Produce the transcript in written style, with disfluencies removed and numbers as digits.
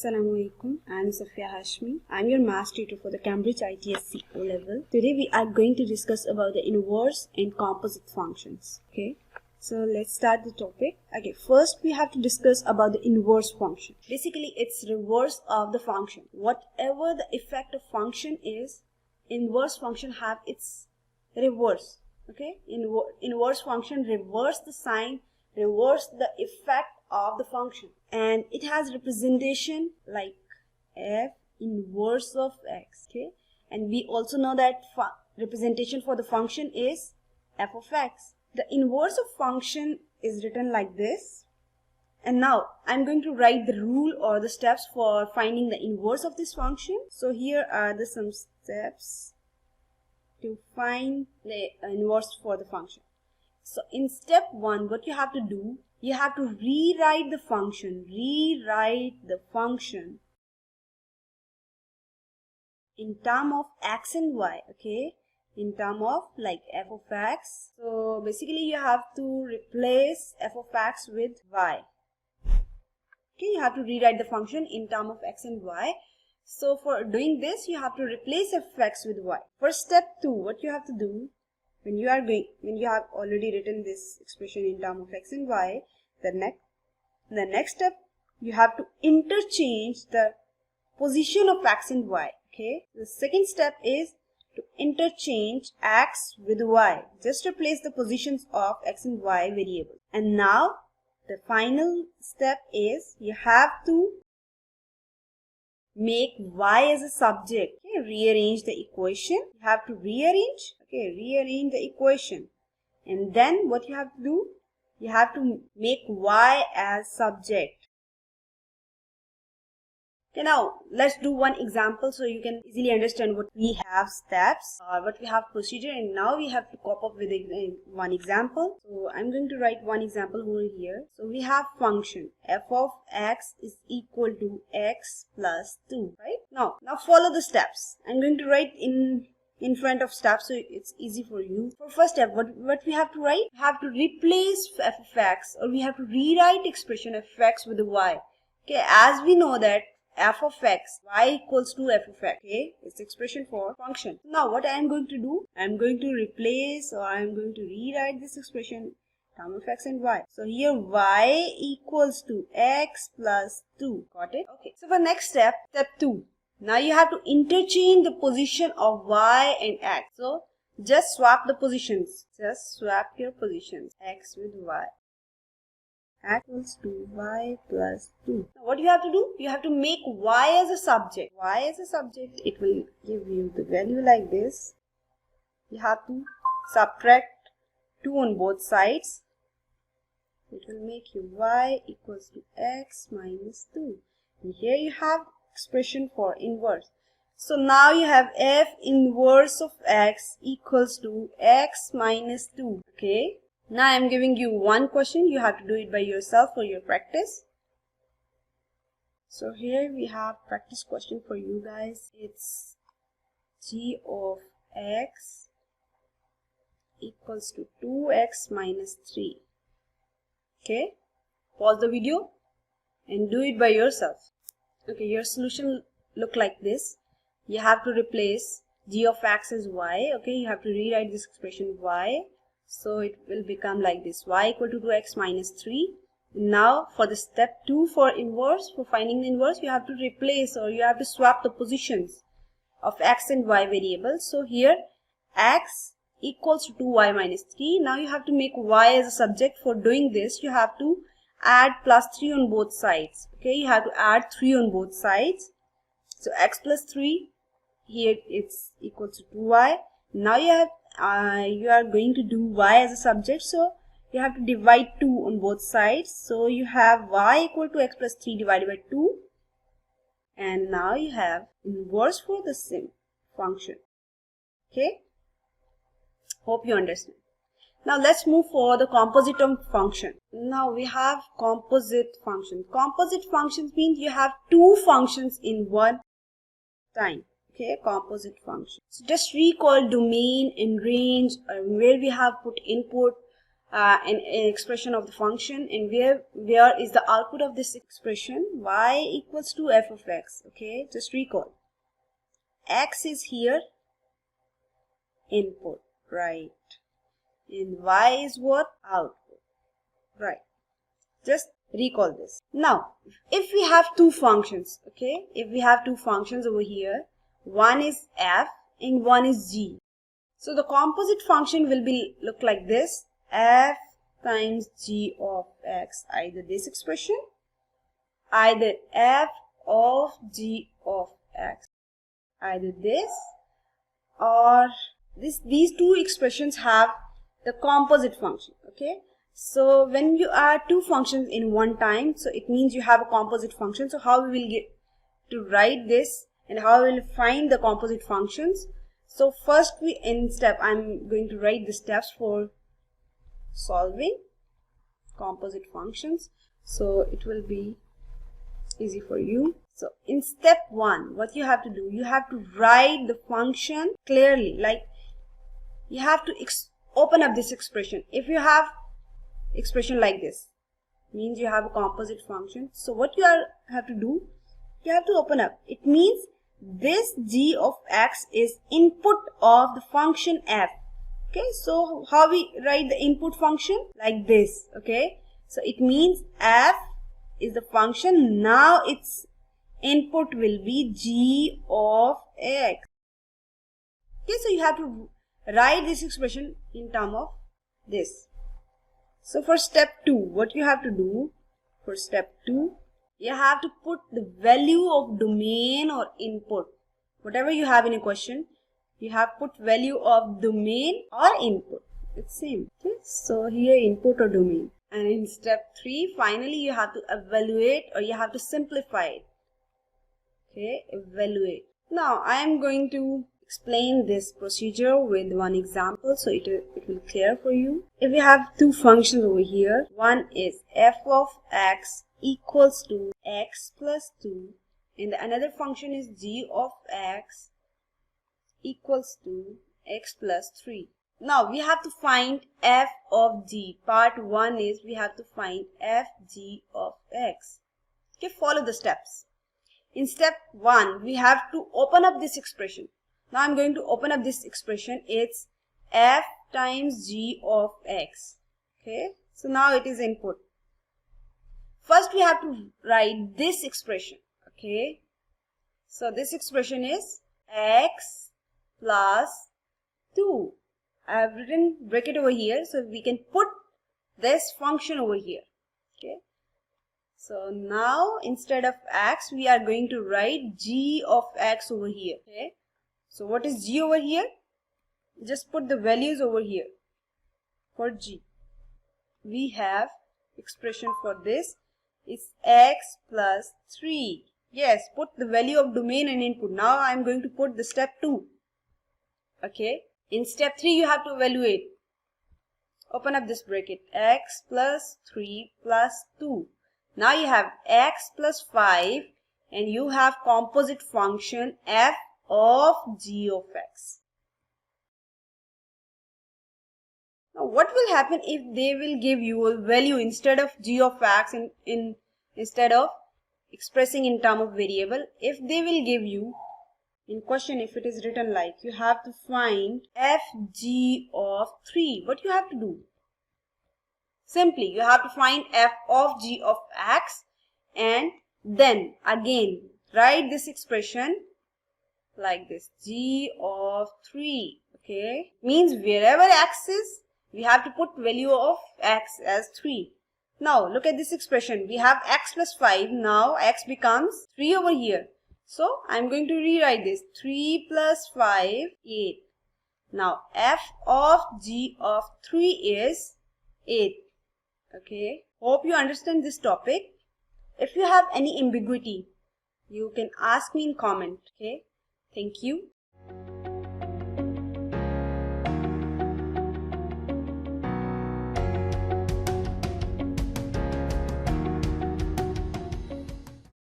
Assalamualaikum. I'm Sophia Hashmi. I'm your maths tutor for the Cambridge ITSC O level. Today we are going to discuss about the inverse and composite functions. Okay, so let's start the topic. Okay, first we have to discuss about the inverse function. Basically, it's reverse of the function. Whatever the effect of function is, inverse function have its reverse. Okay, inverse function reverse the sign, reverse the effect of the function, and it has representation like f inverse of x. Okay, and we also know that representation for the function is f of x. The inverse of function is written like this, and now I'm going to write the rule or the steps for finding the inverse of this function. So here are some steps to find the inverse for the function. So in step 1, what you have to do, you have to rewrite the function in term of x and y. Okay, in term of like f of x. So basically you have to replace f of x with y. Okay, you have to rewrite the function in term of x and y. So for doing this, you have to replace f of x with y. For step 2, what you have to do, when you have already written this expression in terms of x and y, the next step, you have to interchange the position of x and y. Okay, the second step is to interchange x with y. Just replace the positions of x and y variables. And now the final step is you have to make y as a subject. Okay, rearrange the equation. You have to rearrange the equation, and then what you have to do, you have to make y as subject. Okay, now let's do one example so you can easily understand what we have steps or what we have procedure, and now we have to cope up with one example. So I'm going to write one example over here. So we have function f of x is equal to x plus 2, right? Now follow the steps. I'm going to write in front of steps so it's easy for you. For first step, what we have to write? We have to replace f of x, or we have to rewrite expression f of x with a y. Okay, as we know that f of x, y equals to f of x. Okay, it's expression for function. Now what I am going to do, I am going to replace, or I am going to rewrite this expression term of x and y. So here y equals to x plus 2. Got it? Okay, so for next step, step 2. Now you have to interchange the position of y and x. So just swap the positions. Just swap your positions. X with y. X equals to y plus 2. Now what you have to do? You have to make y as a subject. Y as a subject, it will give you the value like this. You have to subtract 2 on both sides. It will make you y equals to x minus 2. And here you have expression for inverse. So now you have f inverse of x equals to x minus 2. Okay, now I am giving you one question. You have to do it by yourself for your practice. So here we have practice question for you guys. It's g of x equals to 2x minus 3. Okay, pause the video and do it by yourself. Okay, your solution look like this. You have to replace g of x as y. Okay, you have to rewrite this expression y. So it will become like this, y equal to 2x minus 3. Now for the step 2 for inverse, for finding the inverse, you have to replace, or you have to swap the positions of x and y variables. So here x equals to 2y minus 3. Now you have to make y as a subject. For doing this, you have to add plus 3 on both sides. Okay, you have to add 3 on both sides. So x plus 3, here it's equals to 2y. Now you are going to do y as a subject, so you have to divide 2 on both sides. So you have y equal to x plus 3 divided by 2, and now you have inverse for the same function. Okay, hope you understand. Now let's move for the composite function. Now we have composite functions. Composite functions means you have two functions in one time. Okay, composite function. So just recall domain and range, where we have put input, an expression of the function, and where is the output of this expression? Y equals to f of x. Okay, just recall. X is here, input, right? And y is what? Output, right? Just recall this. Now, if we have two functions, okay, if we have two functions over here, one is f and one is g. So the composite function will be look like this: f times g of x, either this expression, either f of g of x, either this or this. These two expressions have the composite function. Okay, so when you add two functions in one time, so it means you have a composite function. So how we will get to write this and how we will find the composite functions? So first I'm going to write the steps for solving composite functions, so it will be easy for you. So in step 1, what you have to do, you have to write the function clearly. Like, you have to open up this expression. If you have expression like this, means you have a composite function. So what you have to do, you have to open up. It means this g of x is input of the function f. Okay, so how we write the input function? Like this. Okay, so it means f is the function. Now its input will be g of x. Okay, so you have to write this expression in terms of this. So for step 2, what you have to do, for step 2, you have to put the value of domain or input. Whatever you have in a question, you have put value of domain or input. It's same. Okay, so here input or domain. And in step 3, finally you have to evaluate, or you have to simplify it. Okay, evaluate. Now I am going to explain this procedure with one example, so it will clear for you. If we have two functions over here, one is f of x equals to x plus 2, and the another function is g of x equals to x plus 3. Now we have to find f of g. Part 1 is we have to find f g of x. Okay, follow the steps. In step 1, we have to open up this expression. Now I'm going to open up this expression. It's f times g of x. Okay, so now it is input. First we have to write this expression. Okay, so this expression is x plus 2. I have written bracket over here, so we can put this function over here. Okay, so now instead of x, we are going to write g of x over here. Okay, so what is g over here? Just put the values over here for g. We have expression for this is x plus 3. Yes, put the value of domain and input. Now I am going to put the step 2. Okay, in step 3 you have to evaluate. Open up this bracket, x plus 3 plus 2. Now you have x plus 5 and you have composite function f of g of x. Now what will happen if they will give you a value instead of g of x instead of expressing in term of variable? If they will give you in question, if it is written like you have to find f g of 3, what you have to do? Simply you have to find f of g of x and then again write this expression like this, g of 3. Okay, means wherever x is, we have to put value of x as 3. Now look at this expression. We have x plus 5. Now x becomes 3 over here. So I'm going to rewrite this. 3 plus 5, 8. Now f of g of 3 is 8. Okay, hope you understand this topic. If you have any ambiguity, you can ask me in comment. Okay, thank you.